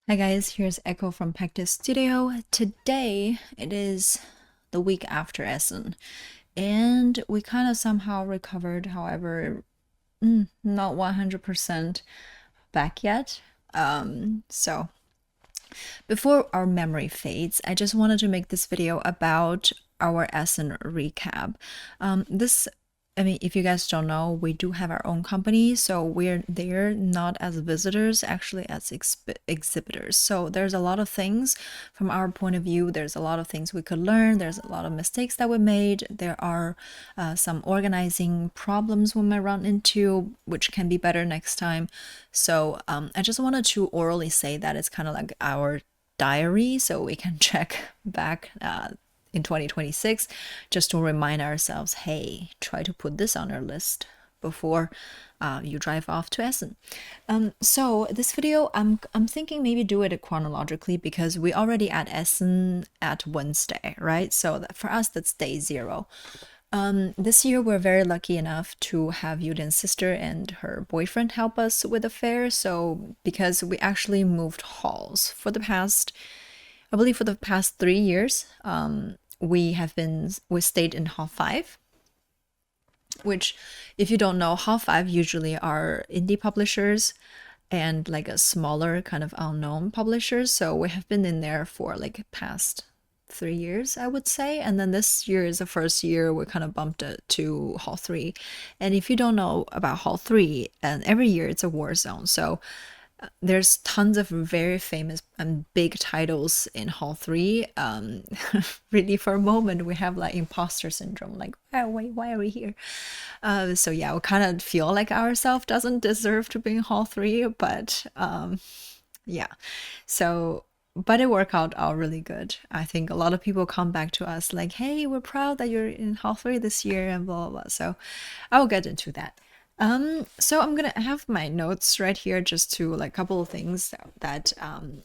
Hi guys, here's Echo from Pektis Studio. Today it is the week after Essen, and we kind of somehow recovered, however, not 100% back yet. So before our memory fades, I just wanted to make this video about our Essen recap. I mean, if you guys don't know, we do have our own company, so we're there not as visitors, actually as exhibitors. So there's a lot of things from our point of view. There's a lot of things we could learn. There's a lot of mistakes that we made. There are some organizing problems we might run into, which can be better next time. So I just wanted to orally say that it's kind of like our diary, so we can check back in 2026 just to remind ourselves, hey, try to put this on our list before you drive off to Essen. So this video, I'm thinking maybe do it chronologically because we already at Essen at Wednesday, right? So for us, that's day 0. This year we're very lucky enough to have Yulian's sister and her boyfriend help us with the fair. So because we actually moved halls for the past, I believe for the past 3 years, we stayed in Hall 5, which, if you don't know, Hall 5 usually are indie publishers and like a smaller kind of unknown publishers. So we have been in there for like past 3 years, I would say. And then this year is the first year we kind of bumped it to Hall 3. And if you don't know about Hall 3, and every year it's a war zone. So there's tons of very famous and big titles in Hall 3. Really, for a moment, we have like imposter syndrome, like, why are we here? So yeah, we kind of feel like ourselves doesn't deserve to be in Hall 3, but yeah. So, but it worked out really good. I think a lot of people come back to us like, hey, we're proud that you're in Hall 3 this year and blah, blah, blah. So I'll get into that. So I'm gonna have my notes right here just to like a couple of things that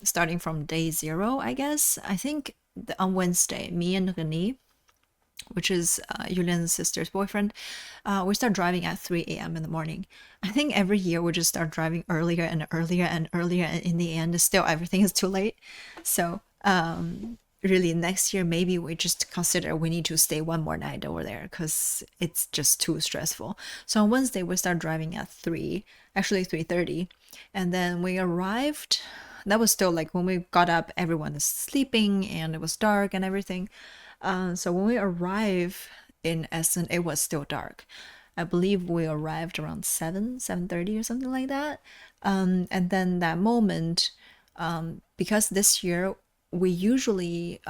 starting from day 0, I guess. I think on Wednesday, me and René, which is Yulian's sister's boyfriend, we start driving at 3 a.m. in the morning. I think every year we just start driving earlier and earlier and earlier, and in the end, still everything is too late. So really next year maybe we just consider we need to stay one more night over there because it's just too stressful. So on Wednesday we start driving at 3, actually 3:30, and then we arrived. That was still like when we got up, everyone is sleeping and it was dark and everything. So when we arrived in Essen, it was still dark. I believe we arrived around 7:30 or something like that. And then that moment, because this year we usually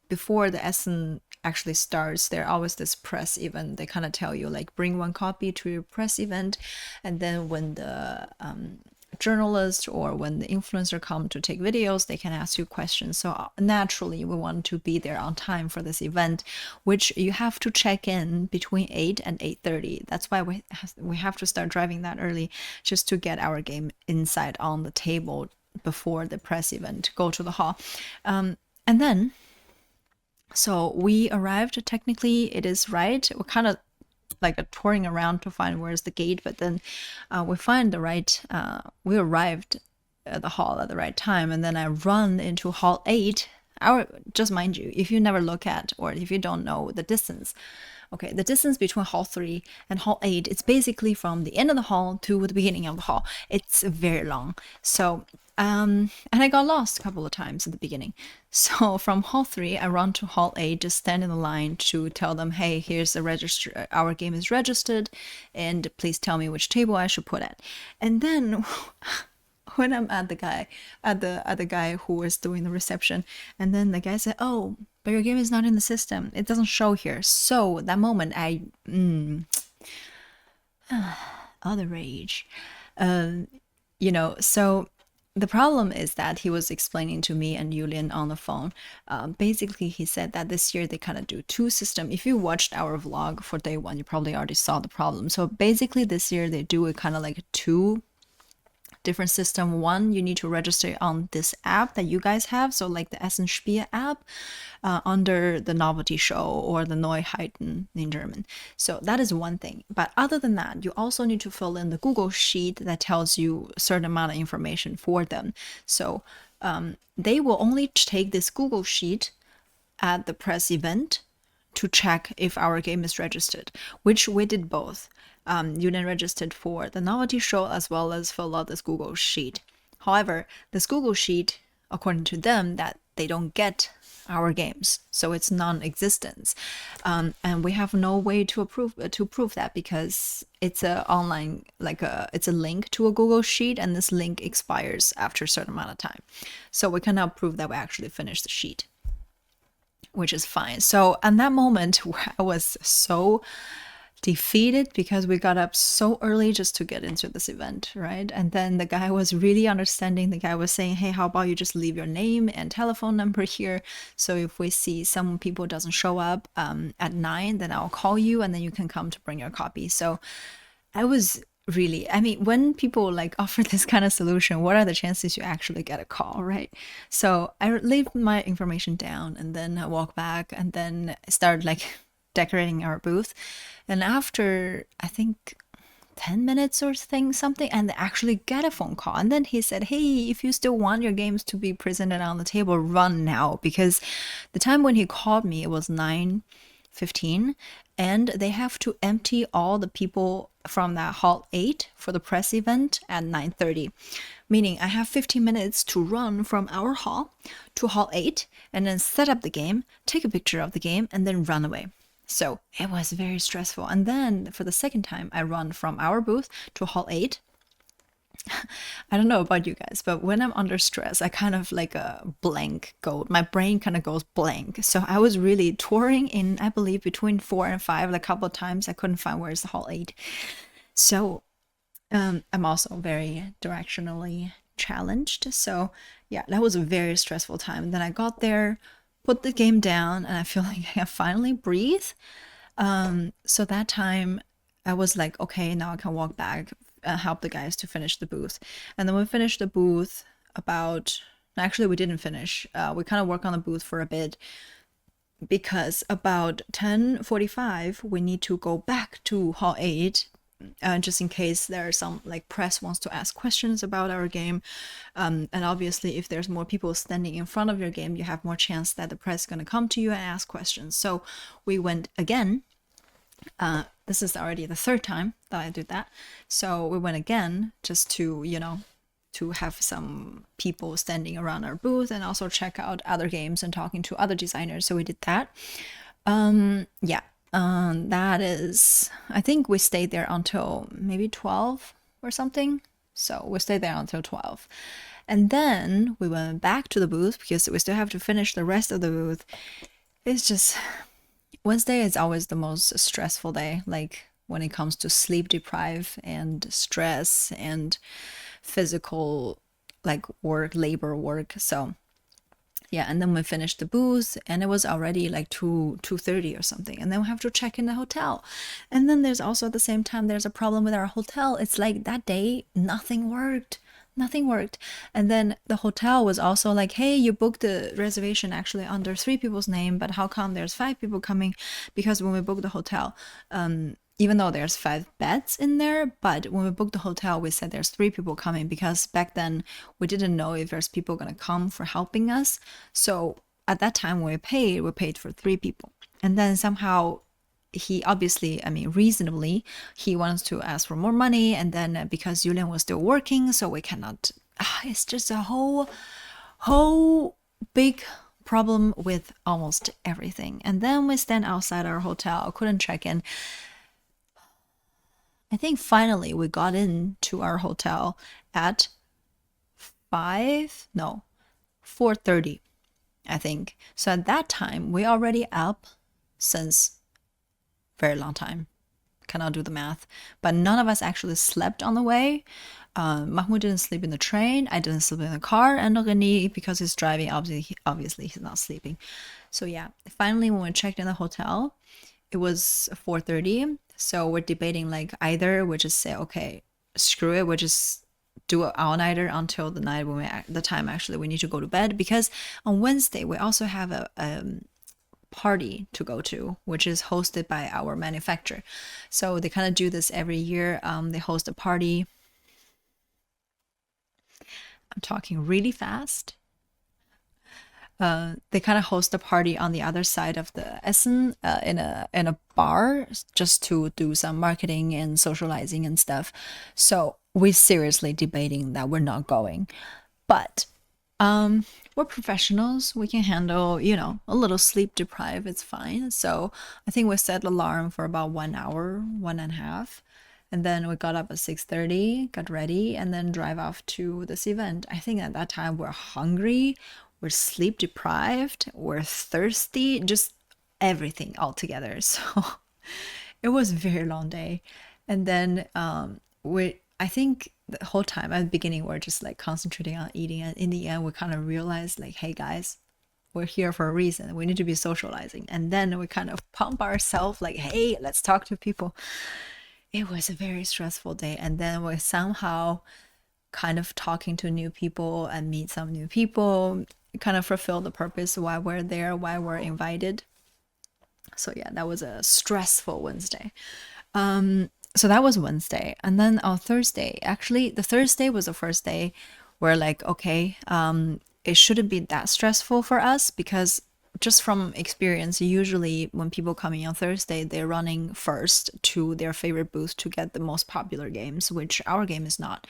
before the Essen actually starts, there always this press event. They kind of tell you like bring one copy to your press event, and then when the journalist or when the influencer come to take videos, they can ask you questions. So naturally we want to be there on time for this event, which you have to check in between 8 and 8:30. That's why we have to start driving that early just to get our game inside on the table before the press event, go to the hall. And then, so we arrived, technically it is right. We're kind of like touring around to find where's the gate, but then we find the right, we arrived at the hall at the right time, and then I run into Hall 8. Just mind you, if you never look at, or if you don't know the distance, okay, the distance between Hall 3 and Hall 8, it's basically from the end of the hall to the beginning of the hall. It's very long. So, and I got lost a couple of times at the beginning. So from Hall 3, I run to Hall 8, just stand in the line to tell them, hey, here's the register, our game is registered, and please tell me which table I should put at. And then when I'm at the guy who was doing the reception, and then the guy said, oh, but your game is not in the system, it doesn't show here. So that moment I all the rage. So the problem is that he was explaining to me and Yulian on the phone. Basically, he said that this year they kind of do 2 systems. If you watched our vlog for day 1, you probably already saw the problem. So basically this year they do it kind of like 2 different system. One, you need to register on this app that you guys have, so like the Essen Spiel app, under the novelty show or the Neuheiten in German. So that is one thing. But other than that, you also need to fill in the Google sheet that tells you a certain amount of information for them. So they will only take this Google sheet at the press event to check if our game is registered, which we did both. You then registered for the novelty show as well as fill out this Google sheet. However, this Google sheet, according to them, that they don't get our games, so it's non-existent, and we have no way to prove that, because it's a online, like it's a link to a Google sheet, and this link expires after a certain amount of time, so we cannot prove that we actually finished the sheet, which is fine. So at that moment, I was so defeated because we got up so early just to get into this event, right? And then the guy was really understanding. The guy was saying, hey, how about you just leave your name and telephone number here, so if we see some people doesn't show up at 9, then I'll call you and then you can come to bring your copy. So I was really, I mean, when people like offer this kind of solution, what are the chances you actually get a call, right? So I leave my information down and then I walk back and then start like decorating our booth. And after, I think, 10 minutes or something, and they actually get a phone call. And then he said, hey, if you still want your games to be presented on the table, run now. Because the time when he called me, it was 9:15, and they have to empty all the people from that hall 8 for the press event at 9:30. Meaning I have 15 minutes to run from our hall to hall 8, and then set up the game, take a picture of the game, and then run away. So it was very stressful. And then for the second time, I run from our booth to hall 8. I don't know about you guys, but when I'm under stress, I kind of like a blank go. My brain kind of goes blank. So I was really touring in, I believe, between 4 and 5. Like a couple of times I couldn't find where's the hall 8. So I'm also very directionally challenged. So yeah, that was a very stressful time. And then I got there, put the game down, and I feel like I can finally breathe. So that time I was like, okay, now I can walk back and help the guys to finish the booth. And then we finished the booth about, actually we didn't finish. We kind of worked on the booth for a bit, because about 10:45 we need to go back to hall 8, just in case there are some like press wants to ask questions about our game, and obviously if there's more people standing in front of your game, you have more chance that the press is going to come to you and ask questions. So we went again. This is already the third time that I did that, so we went again just to, you know, to have some people standing around our booth and also check out other games and talking to other designers. So we did that. Yeah. That is, I think we stayed there until maybe 12 or something. So we stayed there until 12. And then we went back to the booth because we still have to finish the rest of the booth. It's just, Wednesday is always the most stressful day, like when it comes to sleep deprive and stress and physical like work, labor work. So yeah, and then we finished the booth and it was already like 2:30 or something, and then we have to check in the hotel. And then there's also at the same time there's a problem with our hotel. It's like that day nothing worked. And then the hotel was also like, hey, you booked the reservation actually under 3 people's name, but how come there's 5 people coming? Because when we booked the hotel, even though there's 5 beds in there, but when we booked the hotel, we said there's 3 people coming, because back then we didn't know if there's people gonna come for helping us. So at that time when we paid for 3 people. And then somehow he obviously, I mean, reasonably, he wants to ask for more money. And then because Julian was still working, so we cannot, it's just a whole big problem with almost everything. And then we stand outside our hotel, couldn't check in. I think finally we got into our hotel at 4:30, I think. So at that time, we already up since very long time. Cannot do the math. But none of us actually slept on the way. Mahmoud didn't sleep in the train. I didn't sleep in the car. And René, because he's driving, obviously he's not sleeping. So yeah, finally when we checked in the hotel, it was 4:30. So we're debating like either we just say, okay, screw it, we just do an all-nighter until the night when the time actually we need to go to bed, because on Wednesday we also have a party to go to, which is hosted by our manufacturer. So they kind of do this every year. They host a party. I'm talking really fast. They kind of host a party on the other side of the Essen, in a bar, just to do some marketing and socializing and stuff. So we're seriously debating that we're not going, but we're professionals. We can handle, a little sleep deprived. It's fine. So I think we set alarm for about 1 hour, 1.5. And then we got up at 6:30, got ready, and then drive off to this event. I think at that time we're hungry, we're sleep deprived, we're thirsty, just everything all together. So it was a very long day. And then I think the whole time at the beginning we're just like concentrating on eating, and in the end we kind of realized like, hey guys, we're here for a reason. We need to be socializing. And then we kind of pump ourselves like, hey, let's talk to people. It was a very stressful day. And then we somehow kind of talking to new people and meet some new people, kind of fulfill the purpose why we're there, why we're invited. So yeah, that was a stressful Wednesday. So that was Wednesday. And then on Thursday, actually the Thursday was the first day where like, okay, it shouldn't be that stressful for us, because just from experience, usually when people come in on Thursday, they're running first to their favorite booth to get the most popular games, which our game is not.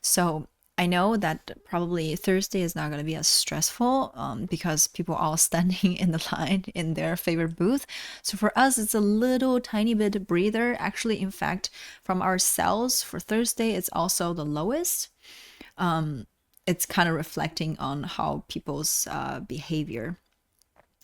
So I know that probably Thursday is not going to be as stressful, because people are all standing in the line in their favorite booth. So for us, it's a little tiny bit breather. Actually, in fact, from our sales for Thursday, it's also the lowest. It's kind of reflecting on how people's behavior.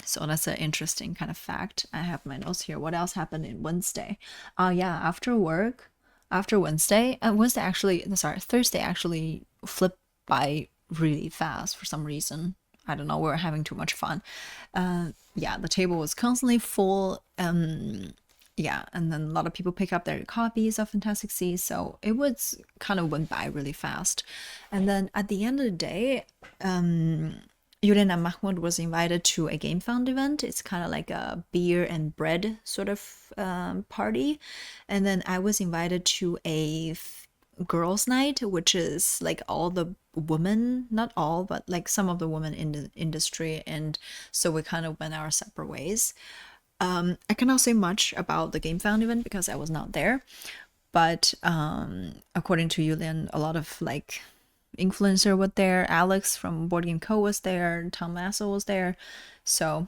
So that's an interesting kind of fact. I have my notes here. What else happened in Wednesday? Yeah, after work, after Wednesday, Thursday actually flipped by really fast for some reason. I don't know, we were having too much fun. Yeah, the table was constantly full. Yeah, and then a lot of people pick up their copies of Fintastic Sea, so it was kind of went by really fast. And then at the end of the day, Yulen and Mahmoud was invited to a game fund event. It's kind of like a beer and bread sort of party. And then I was invited to a girls' night, which is like all the women, not all, but like some of the women in the industry. And so we kind of went our separate ways. I cannot say much about the game fund event because I was not there. But according to Yulian, a lot of like influencer was there. Alex from Boardgame Co was there. Tom Massel was there. So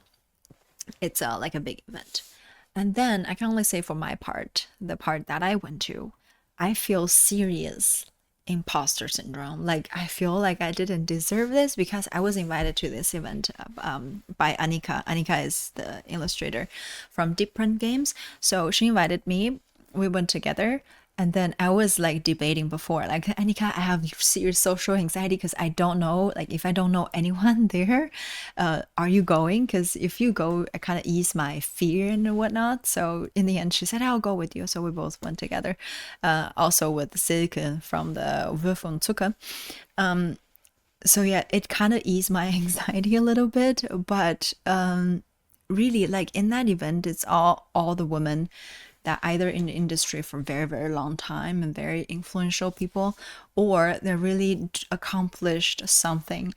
it's like a big event. And then I can only say for my part, the part that I went to, I feel serious imposter syndrome. Like I feel like I didn't deserve this because I was invited to this event by Annika. Annika is the illustrator from Deep Print Games. So she invited me. We went together. And then I was like debating before, like, Annika, I have serious social anxiety because I don't know, like, if I don't know anyone there, are you going? Because if you go, I kind of ease my fear and whatnot. So in the end, she said, I'll go with you. So we both went together, also with Silke from the Würfel und Zucker. So yeah, it kind of eased my anxiety a little bit, but really, like in that event, it's all the women that either in the industry for a very, very long time and very influential people, or they're really accomplished something.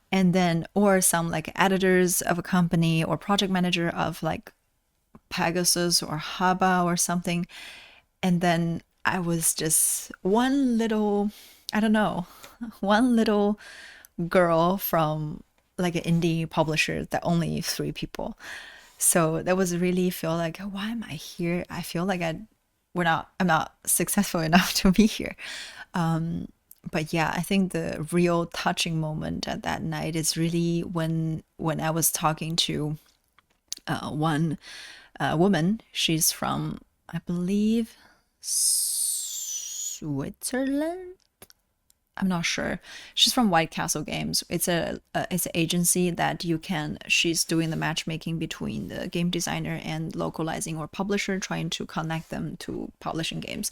And then, or some like editors of a company or project manager of like Pegasus or Haba or something. And then I was just one little, I don't know, one little girl from like an indie publisher that only 3 people. So that was really feel like, why am I here? I feel like I'm not successful enough to be here. But yeah, I think the real touching moment at that night is really when I was talking to one woman. She's from, I believe, Switzerland. I'm not sure. She's from White Castle Games. It's an agency that she's doing the matchmaking between the game designer and localizing or publisher, trying to connect them to publishing games.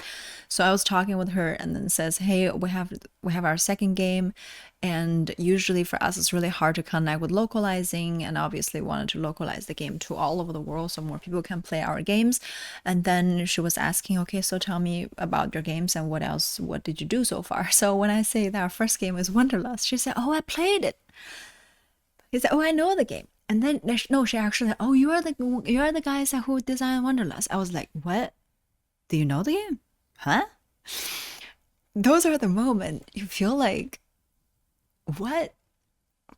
So I was talking with her and then says, "Hey, we have our second game, and usually for us it's really hard to connect with localizing, and obviously wanted to localize the game to all over the world so more people can play our games." And then she was asking, "Okay, so tell me about your games and what did you do so far?" So when I say that our first game is Wanderlust, she said, "Oh, I played it." He said, "Oh, I know the game." And then no, she actually said, "Oh, you are the guys who designed Wanderlust." I was like, "What? Do you know the game? Huh?" Those are the moments you feel like, what?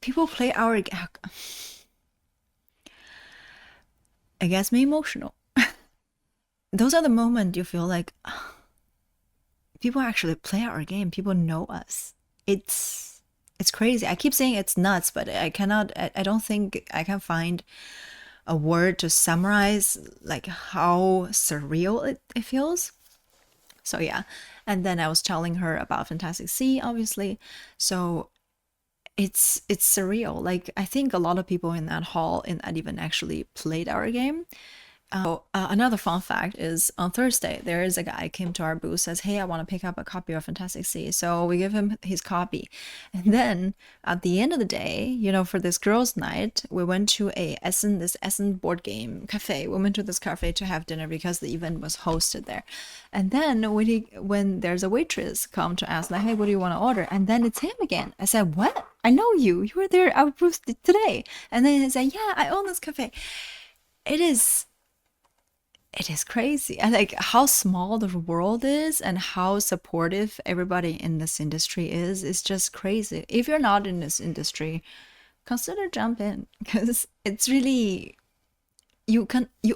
People play our. It gets me emotional. Those are the moments you feel like, people actually play our game. People know us. It's crazy. I keep saying it's nuts, but I cannot. I don't think I can find a word to summarize like how surreal it feels. So yeah, and then I was telling her about Fintastic Sea, obviously. So it's surreal. Like I think a lot of people in that hall in that event actually played our game. Another fun fact is on Thursday, there is a guy came to our booth, says, "Hey, I want to pick up a copy of Fintastic Sea." So we give him his copy. And then at the end of the day, for this girls' night, we went to this Essen board game cafe. We went to this cafe to have dinner because the event was hosted there. And then when there's a waitress come to ask, like, "Hey, what do you want to order?" And then it's him again. I said, "What? I know you. You were there at our booth today." And then he said, "Yeah, I own this cafe." It is crazy. And like how small the world is and how supportive everybody in this industry is just crazy. If you're not in this industry, consider jump in, because it's really, you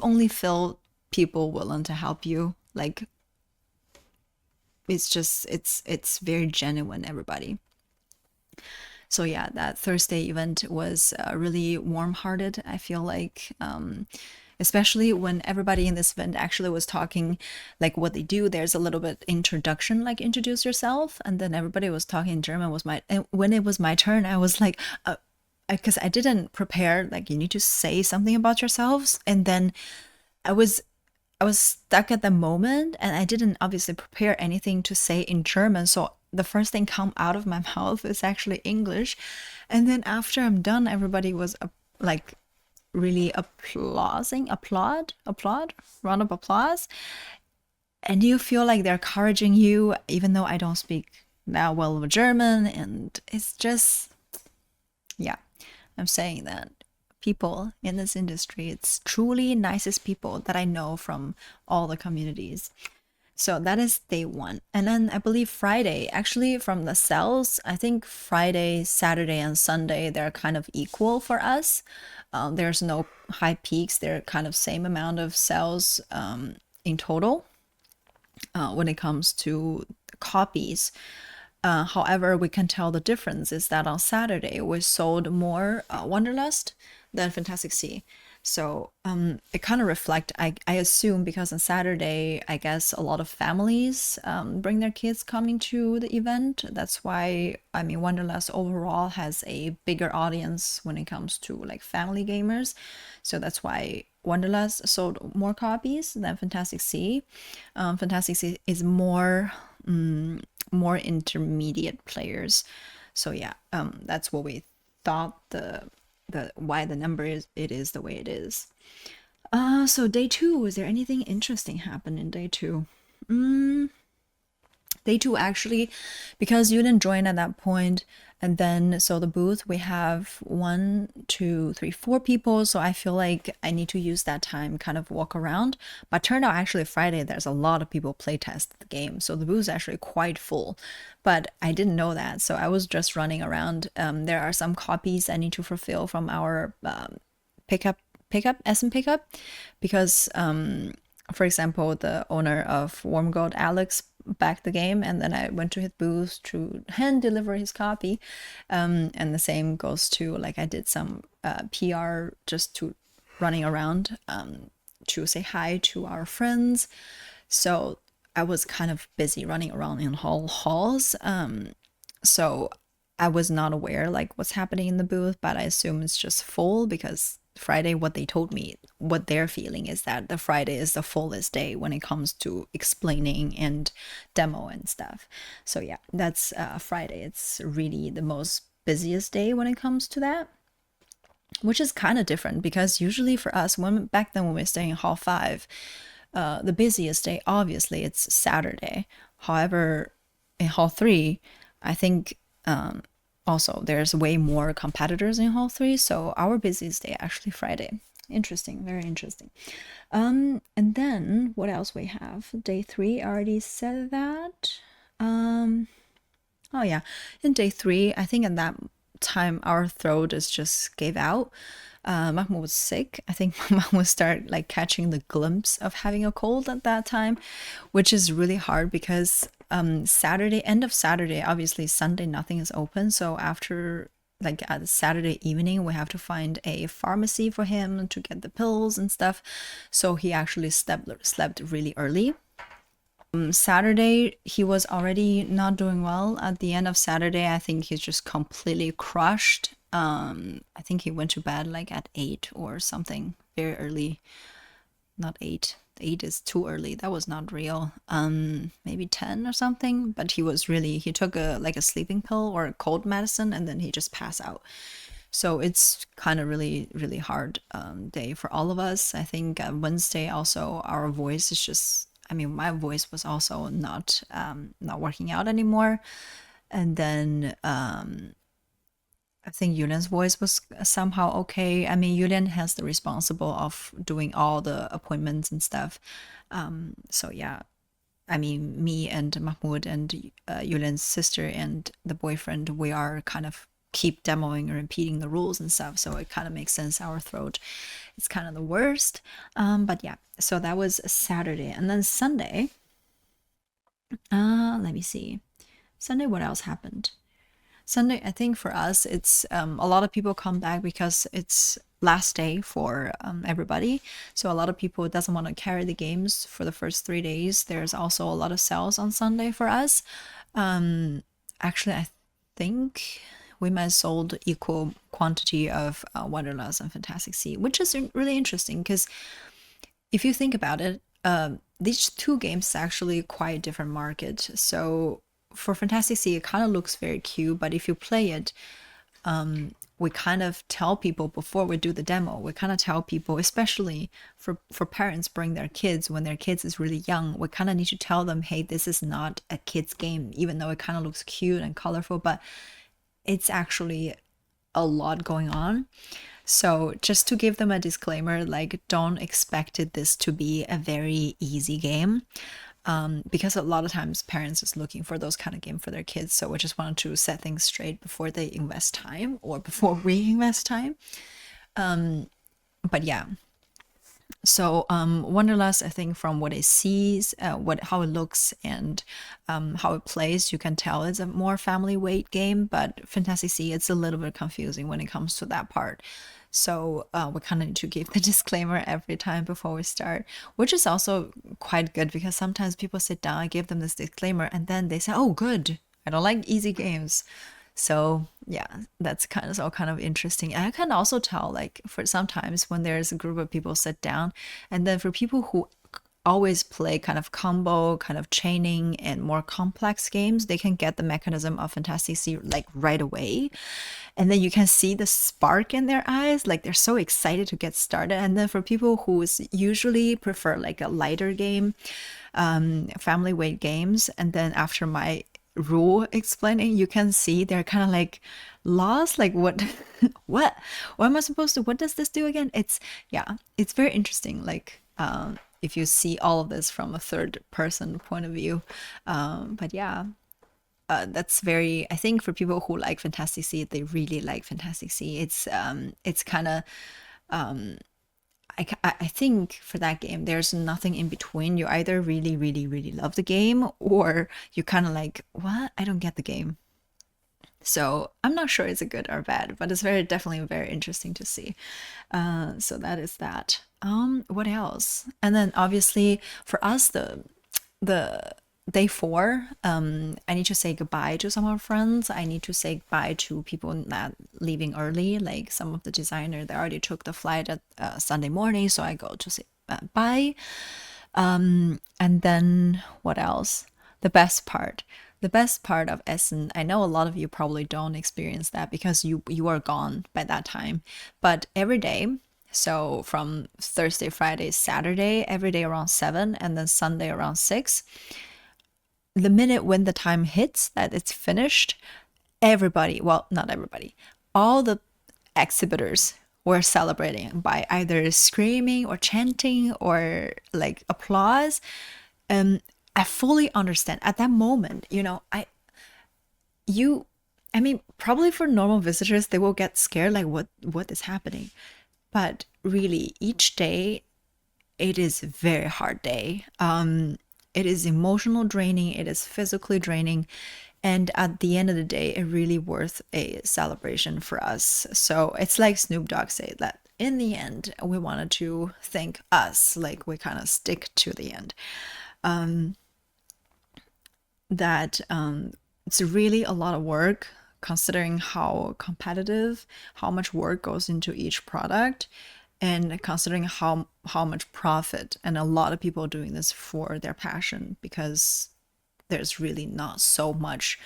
only feel people willing to help you. Like it's very genuine, everybody. So yeah, that Thursday event was really warm-hearted. I feel like especially when everybody in this event actually was talking like what they do. There's a little bit introduction, like introduce yourself, and then everybody was talking in German. And when it was my turn, I was like, because I didn't prepare, like you need to say something about yourselves, and then I was stuck at the moment, and I didn't obviously prepare anything to say in German. So the first thing come out of my mouth is actually English. And then after I'm done, everybody was like really applaud, round of applause. And you feel like they're encouraging you, even though I don't speak that well of German. And it's just, yeah, I'm saying that people in this industry, it's truly nicest people that I know from all the communities. So that is day one. And then I believe Friday, actually from the sales, I think Friday, Saturday, and Sunday, they're kind of equal for us. There's no high peaks. They're kind of same amount of sales in total when it comes to copies. However, we can tell the difference is that on Saturday we sold more Wanderlust than Fintastic Sea. So it kind of reflect, I assume, because on Saturday, I guess a lot of families bring their kids coming to the event. That's why, I mean, Wanderlust overall has a bigger audience when it comes to like family gamers. So that's why Wanderlust sold more copies than Fintastic Sea. Fintastic Sea is more intermediate players. So yeah, that's what we thought the why the number is the way it is. So day two, was there anything interesting happen in day two? Day two, actually, because you didn't join at that point, and then so the booth, we have 1, 2, 3, 4 people, so I feel like I need to use that time kind of walk around. But turned out actually Friday there's a lot of people play test the game, so the booth is actually quite full. But I didn't know that, so I was just running around. There are some copies I need to fulfill from our pickup Essen pickup, because for example, the owner of Warm Gold, Alex, backed the game, and then I went to his booth to hand deliver his copy. And the same goes to, like, I did some PR just to running around to say hi to our friends. So I was kind of busy running around in halls. So I was not aware like what's happening in the booth, but I assume it's just full because Friday, what they told me, what they're feeling is that the Friday is the fullest day when it comes to explaining and demo and stuff. So yeah, that's Friday. It's really the most busiest day when it comes to that, which is kind of different because usually for us, when back then when we were staying in Hall 5, the busiest day, obviously, it's Saturday. However, in Hall 3, I think also there's way more competitors in Hall 3, so our busiest day actually Friday. Interesting, very interesting. And then what else we have? Day 3, I already said that. Oh yeah, in day 3, I think at that time our throat is just gave out. Mahmoud was sick. I think my mom would start like catching the glimpse of having a cold at that time, which is really hard because Saturday, end of Saturday, obviously Sunday nothing is open. So after like at Saturday evening, we have to find a pharmacy for him to get the pills and stuff. So he actually slept really early. Saturday, he was already not doing well. At the end of Saturday, I think he's just completely crushed. I think he went to bed like at 8 or something very early. Not 8. 8 is too early. That was not real. Maybe 10 or something. But he took a like a sleeping pill or a cold medicine and then he just passed out. So it's kind of really, really hard day for all of us. I think Wednesday also our voice is just. I mean, my voice was also not working out anymore, and then I think Yulian's voice was somehow okay. I mean, Yulian has the responsible of doing all the appointments and stuff. So yeah, I mean, me and Mahmoud and Yulian's sister and the boyfriend, we are kind of keep demoing and repeating the rules and stuff. So it kind of makes sense. Our throat is kind of the worst. But yeah, so that was Saturday. And then Sunday, let me see. Sunday, what else happened? Sunday, I think for us, it's a lot of people come back because it's last day for everybody. So a lot of people doesn't want to carry the games for the first 3 days. There's also a lot of sales on Sunday for us. Actually, I think we might have sold equal quantity of Wanderlust and Fintastic Sea, which is really interesting because if you think about it, these two games are actually quite a different market. So for Fintastic Sea, it kind of looks very cute, but if you play it, we kind of tell people before we do the demo, we kind of tell people, especially for parents bring their kids when their kids is really young, we kind of need to tell them, hey, this is not a kid's game, even though it kind of looks cute and colorful, but it's actually a lot going on. So just to give them a disclaimer, like don't expect this to be a very easy game. Because a lot of times parents is looking for those kind of game for their kids. So we just wanted to set things straight before they invest time or before we invest time. But yeah. So Wanderlust, I think from what it sees, how it looks and how it plays, you can tell it's a more family weight game. But Fantastic Sea, it's a little bit confusing when it comes to that part. So we kind of need to give the disclaimer every time before we start, which is also quite good because sometimes people sit down, I give them this disclaimer, and then they say, "Oh, good, I don't like easy games." So yeah, that's kind of interesting. And I can also tell, like, for sometimes when there's a group of people sit down, and then for people who always play kind of combo, kind of chaining and more complex games, they can get the mechanism of Fantastic Sea like right away. And then you can see the spark in their eyes, like they're so excited to get started. And then for people who usually prefer like a lighter game, family weight games, and then after my rule explaining, you can see they're kind of like lost, like what what am I supposed to, what does this do again? It's yeah, it's very interesting, like if you see all of this from a third person point of view. But yeah, that's very, I think for people who like Fantastic Sea, they really like Fantastic Sea. It's kind of I think for that game there's nothing in between. You either really really really love the game or you kind of like, what, I don't get the game. So I'm not sure it's a good or bad, but it's very definitely very interesting to see. So that is that. What else? And then obviously for us, the day 4, I need to say goodbye to some of our friends. I need to say goodbye to people that leaving early, like some of the designer that already took the flight at Sunday morning, so I go to say bye. And then what else? The best part. The best part of Essen, I know a lot of you probably don't experience that because you are gone by that time. But every day, so from Thursday, Friday, Saturday, every day around 7, and then Sunday around 6, the minute when the time hits that it's finished, everybody, well, not everybody, all the exhibitors were celebrating by either screaming or chanting or like applause. I fully understand at that moment, you I mean, probably for normal visitors, they will get scared, like what is happening? But really, each day, it is a very hard day. It is emotional draining, it is physically draining, and at the end of the day, it really worth a celebration for us. So it's like Snoop Dogg said that in the end, we wanted to thank us, like we kind of stick to the end. That it's really a lot of work considering how competitive, how much work goes into each product, and considering how much profit, and a lot of people doing this for their passion because there's really not so much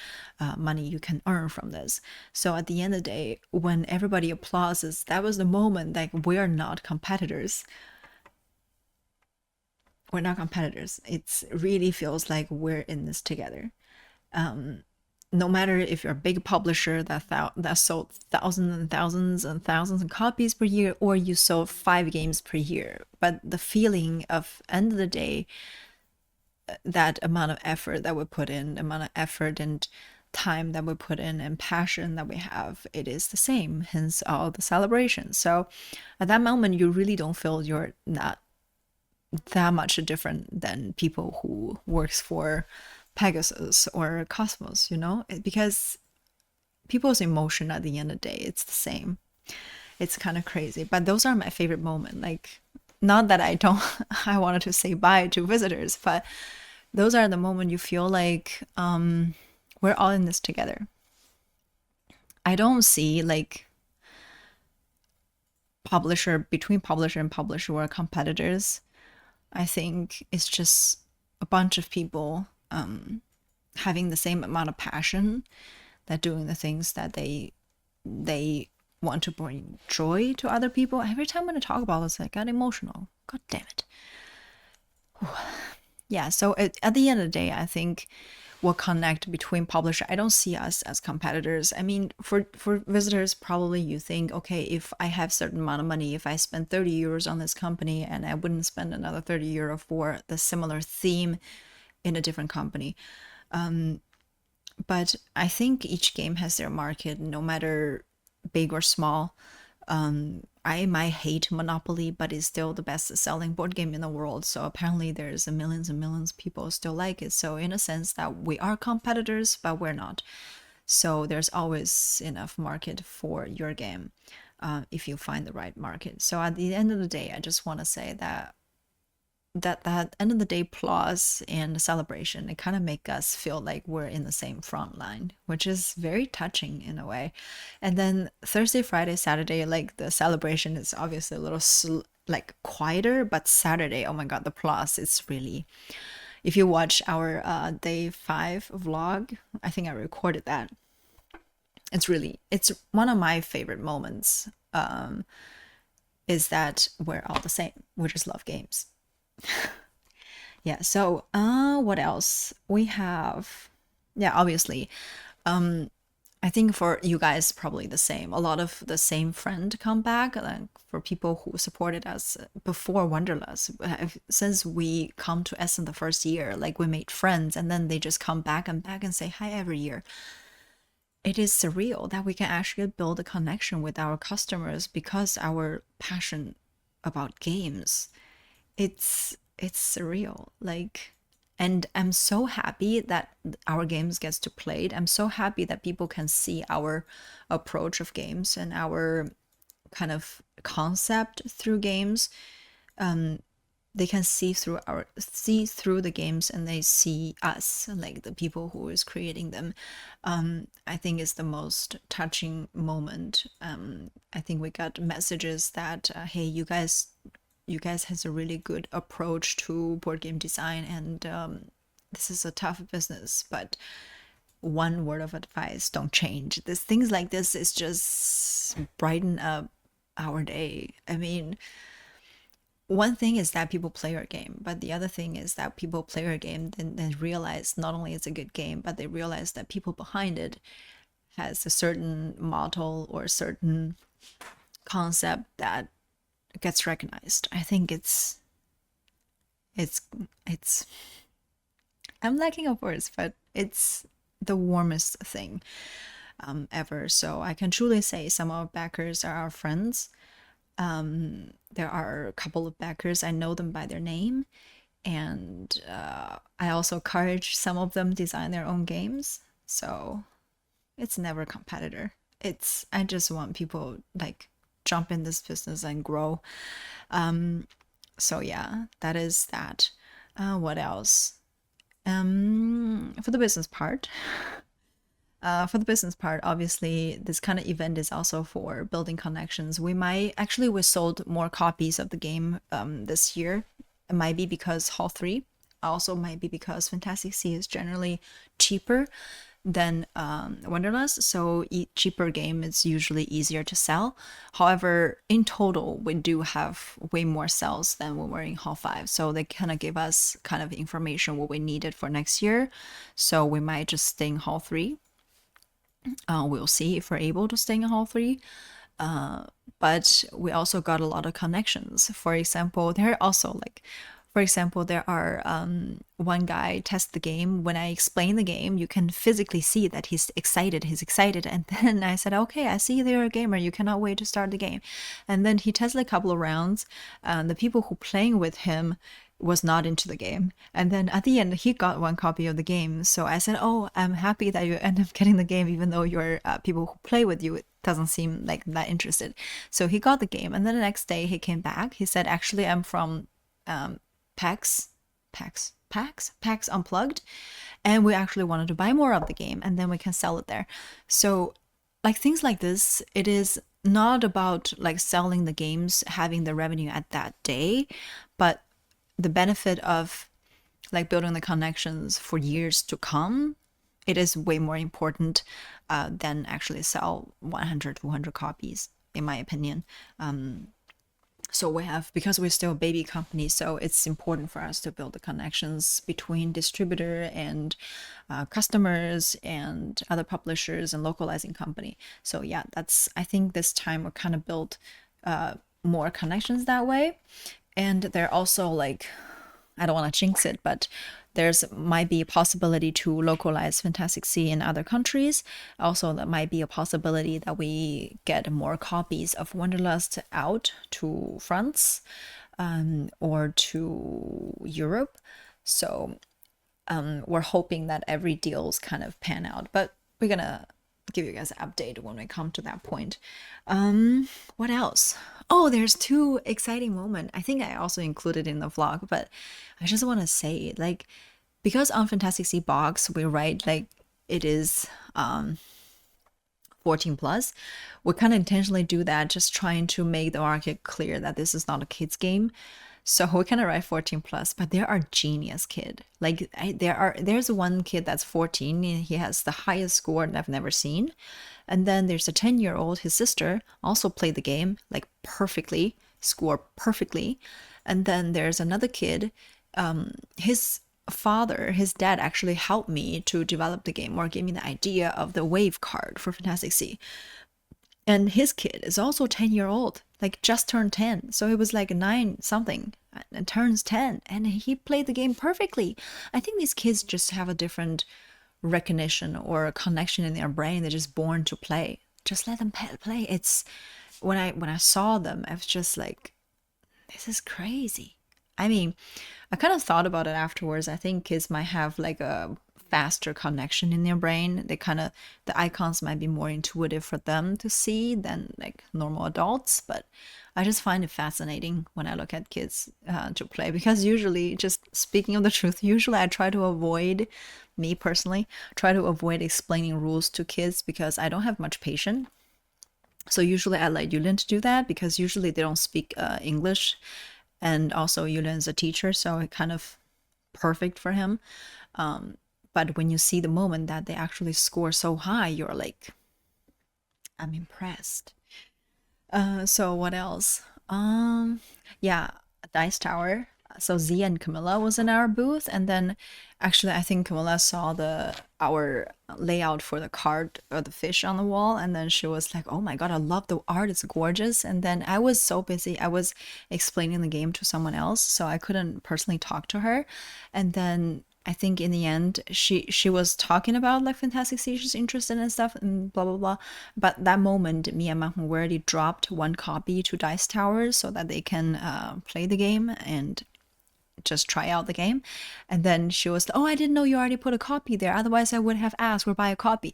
money you can earn from this. So at the end of the day, when everybody applauses, that was the moment like we're not competitors. We're not competitors. It really feels like we're in this together. No matter if you're a big publisher that sold thousands and thousands and thousands of copies per year, or you sold 5 games per year, but the feeling of end of the day, that amount of effort that we put in, the amount of effort and time that we put in and passion that we have, it is the same, hence all the celebrations. So at that moment, you really don't feel you're not that much different than people who works for Pegasus or Cosmos, because people's emotion at the end of the day, it's the same. It's kind of crazy, but those are my favorite moment. Like, not that I wanted to say bye to visitors, but those are the moment you feel like we're all in this together. I don't see like between publisher and publisher who are competitors. I think it's just a bunch of people having the same amount of passion, that doing the things that they want to bring joy to other people. Every time when I talk about this, I get emotional. God damn it. Yeah, so at the end of the day, I think we'll connect between publisher. I don't see us as competitors. I mean, for visitors, probably you think, okay, if I have certain amount of money, if I spend 30 euros on this company, and I wouldn't spend another 30 euro for the similar theme in a different company. But I think each game has their market, no matter big or small. I might hate Monopoly, but it's still the best selling board game in the world. So apparently there's millions and millions of people still like it. So in a sense that we are competitors, but we're not. So there's always enough market for your game if you find the right market. So at the end of the day, I just want to say that end of the day applause and celebration, it kind of make us feel like we're in the same front line, which is very touching in a way. And then Thursday, Friday, Saturday, like the celebration is obviously a little like quieter, but Saturday, oh my god, the applause, it's really, if you watch our day 5 vlog, I think I recorded that, it's one of my favorite moments, is that we're all the same, we just love games. Yeah, so what else we have? Yeah, obviously, I think for you guys probably the same, a lot of the same friend come back, like for people who supported us before Wonderlust. Since we come to Essen the first year, like we made friends, and then they just come back and say hi every year. It is surreal that we can actually build a connection with our customers because our passion about games, it's surreal, like. And I'm so happy that our games gets to played. I'm so happy that people can see our approach of games and our kind of concept through games, they can see through the games, and they see us, like the people who is creating them. I think is the most touching moment. I think we got messages that hey, you guys has a really good approach to board game design, and this is a tough business, but one word of advice: don't change this. Things like this is just brighten up our day. I mean, one thing is that people play our game, but the other thing is that people play our game and then realize not only it's a good game, but they realize that people behind it has a certain model or a certain concept that gets recognized. I think it's I'm lacking of words, but it's the warmest thing ever. So I can truly say some of our backers are our friends. There are a couple of backers, I know them by their name, and I also encourage some of them design their own games. So it's never a competitor. I just want people like jump in this business and grow. So yeah, that is that. What else? For the business part, obviously, this kind of event is also for building connections. We sold more copies of the game this year. It might be because Hall 3, also might be because Fintastic Sea is generally cheaper than Wonderlust, so cheaper game is usually easier to sell. However, in total, we do have way more sales than when we're in Hall 5, so they kind of give us kind of information what we needed for next year. So we might just stay in Hall 3. We'll see if we're able to stay in Hall 3. But we also got a lot of connections. For example, there are one guy test the game. When I explain the game, you can physically see that he's excited. And then I said, okay, I see you're a gamer. You cannot wait to start the game. And then he tested a couple of rounds. The people who playing with him was not into the game. And then at the end, he got one copy of the game. So I said, oh, I'm happy that you end up getting the game, even though your people who play with you, it doesn't seem like that interested. So he got the game. And then the next day he came back. He said, actually, I'm from PAX Unplugged, and we actually wanted to buy more of the game, and then we can sell it there. So like things like this, it is not about like selling the games, having the revenue at that day, but the benefit of like building the connections for years to come. It is way more important than actually sell 100, 200 copies, in my opinion. So because we're still a baby company, so it's important for us to build the connections between distributor and customers and other publishers and localizing company. So yeah, I think this time we're kind of built more connections that way. And they're also like, I don't want to jinx it, but might be a possibility to localize Fintastic Sea in other countries. Also, that might be a possibility that we get more copies of Wonderlust out to France or to Europe. So we're hoping that every deal's kind of pan out, but we're gonna give you guys an update when we come to that point. What else? Oh, there's two exciting moments. I think I also included in the vlog, but I just want to say, like, because on Fintastic Sea box we write like it is 14 plus, we kind of intentionally do that, just trying to make the market clear that this is not a kids game. So we kind of write 14 plus, but there are genius kid. Like there's one kid that's 14 and he has the highest score that I've never seen. And then there's a 10-year-old, his sister also played the game like perfectly, score perfectly. And then there's another kid, his dad actually helped me to develop the game or gave me the idea of the wave card for Fintastic Sea. And his kid is also 10-year-old, like just turned 10. So he was like 9 something and turns 10, and he played the game perfectly. I think these kids just have a different recognition or a connection in their brain. They're just born to play. Just let them play. It's when I saw them, I was just like, this is crazy. I mean, I kind of thought about it afterwards. I think kids might have like a faster connection in their brain. They kind of, the icons might be more intuitive for them to see than like normal adults. But I just find it fascinating when I look at kids to play, because usually, just speaking of the truth, usually I try to avoid, me personally, try to avoid explaining rules to kids because I don't have much patience. So usually I let Yulin to do that because usually they don't speak English, and also Yulin is a teacher, so it kind of perfect for him. But when you see the moment that they actually score so high, you're like, I'm impressed. So what else? Yeah, Dice Tower. So Z and Camilla was in our booth, and then actually I think Camilla saw our layout for the card or the fish on the wall, and then she was like, "Oh my god, I love the art! It's gorgeous." And then I was so busy, I was explaining the game to someone else, so I couldn't personally talk to her. And then I think in the end, she was talking about like Fintastic Sea, she's interested in stuff and blah blah blah. But that moment, me and Mahmoud already dropped one copy to Dice Tower so that they can play the game and just try out the game. And then she was, oh, I didn't know you already put a copy there. Otherwise, I would have asked or buy a copy.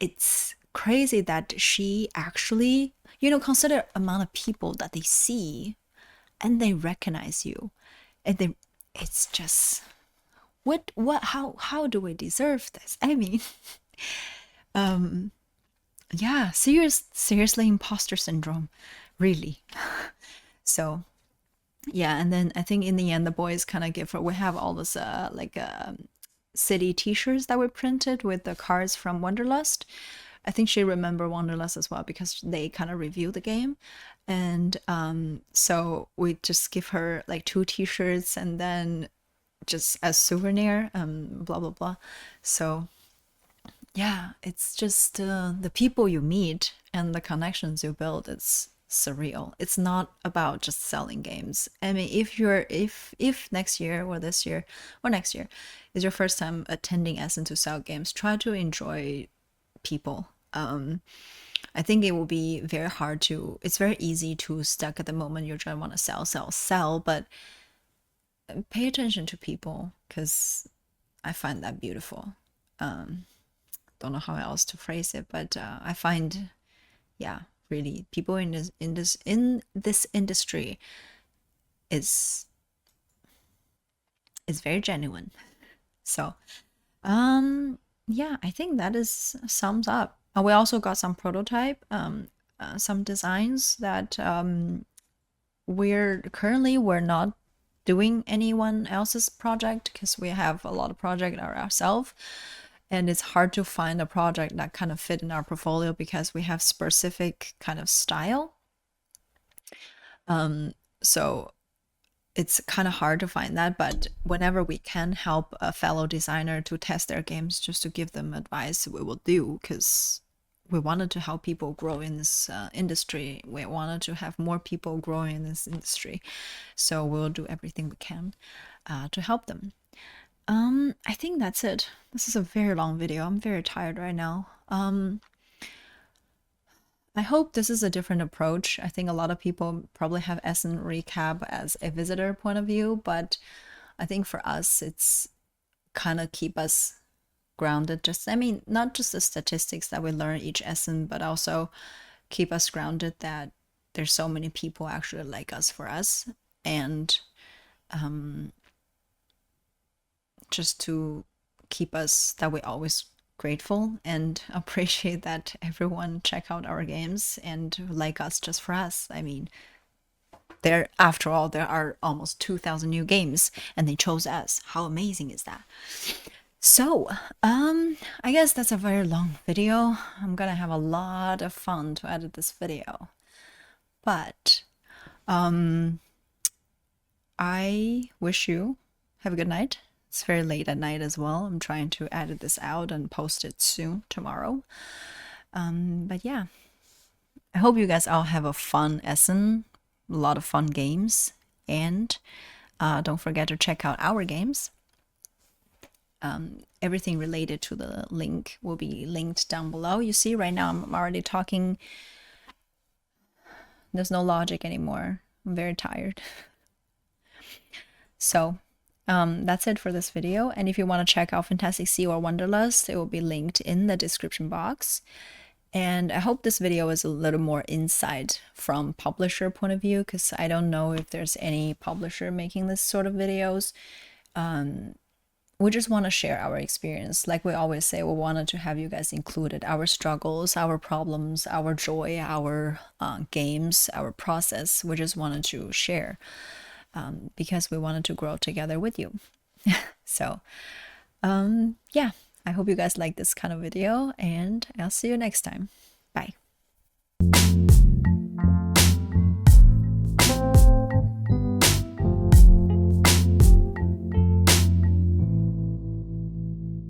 It's crazy that she actually, consider amount of people that they see and they recognize you, and it's just how do we deserve this? I mean, yeah, seriously, imposter syndrome, really. So yeah, and then I think in the end the boys kind of give her, we have all this city t-shirts that were printed with the cards from Wanderlust. I think she remember Wanderlust as well because they kind of review the game. And so we just give her like 2 t-shirts and then just as souvenir, blah blah blah. So yeah, it's just the people you meet and the connections you build. It's surreal. It's not about just selling games. I mean, if next year or this year or next year is your first time attending Essen to sell games, try to enjoy people. I think it will be very hard to. It's very easy to stuck at the moment you're trying to want to sell, but pay attention to people because I find that beautiful. Don't know how else to phrase it, but I find, yeah, really, people in this industry is very genuine. So, yeah, I think that is sums up. We also got some prototype, some designs that we're not doing anyone else's project because we have a lot of project ourselves, and it's hard to find a project that kind of fit in our portfolio because we have specific kind of style. So it's kind of hard to find that, but whenever we can help a fellow designer to test their games just to give them advice, we will do, because we wanted to help people grow in this industry. We wanted to have more people growing in this industry, so we'll do everything we can to help them. I think that's it. This is a very long video. I'm very tired right now. I hope this is a different approach. I think a lot of people probably have Essen recap as a visitor point of view, but I think for us, it's kind of keep us grounded. Just, I mean, not just the statistics that we learn each Essen, but also keep us grounded that there's so many people actually like us for us, and just to keep us that we always grateful and appreciate that everyone check out our games and like us just for us. I mean, after all, there are almost 2,000 new games and they chose us. How amazing is that? So, I guess that's a very long video. I'm gonna have a lot of fun to edit this video. But, I wish you have a good night. It's very late at night as well. I'm trying to edit this out and post it soon, tomorrow. But yeah, I hope you guys all have a fun Essen, a lot of fun games, and don't forget to check out our games. Everything related to the link will be linked down below. You see, right now I'm already talking. There's no logic anymore. I'm very tired. So, That's it for this video. And if you want to check out Fintastic Sea or Wanderlust, it will be linked in the description box. And I hope this video is a little more insight from publisher point of view, because I don't know if there's any publisher making this sort of videos. We just want to share our experience. Like we always say, we wanted to have you guys included, our struggles, our problems, our joy, our games, our process. We just wanted to share because we wanted to grow together with you. So yeah, I hope you guys like this kind of video, and I'll see you next time. Bye.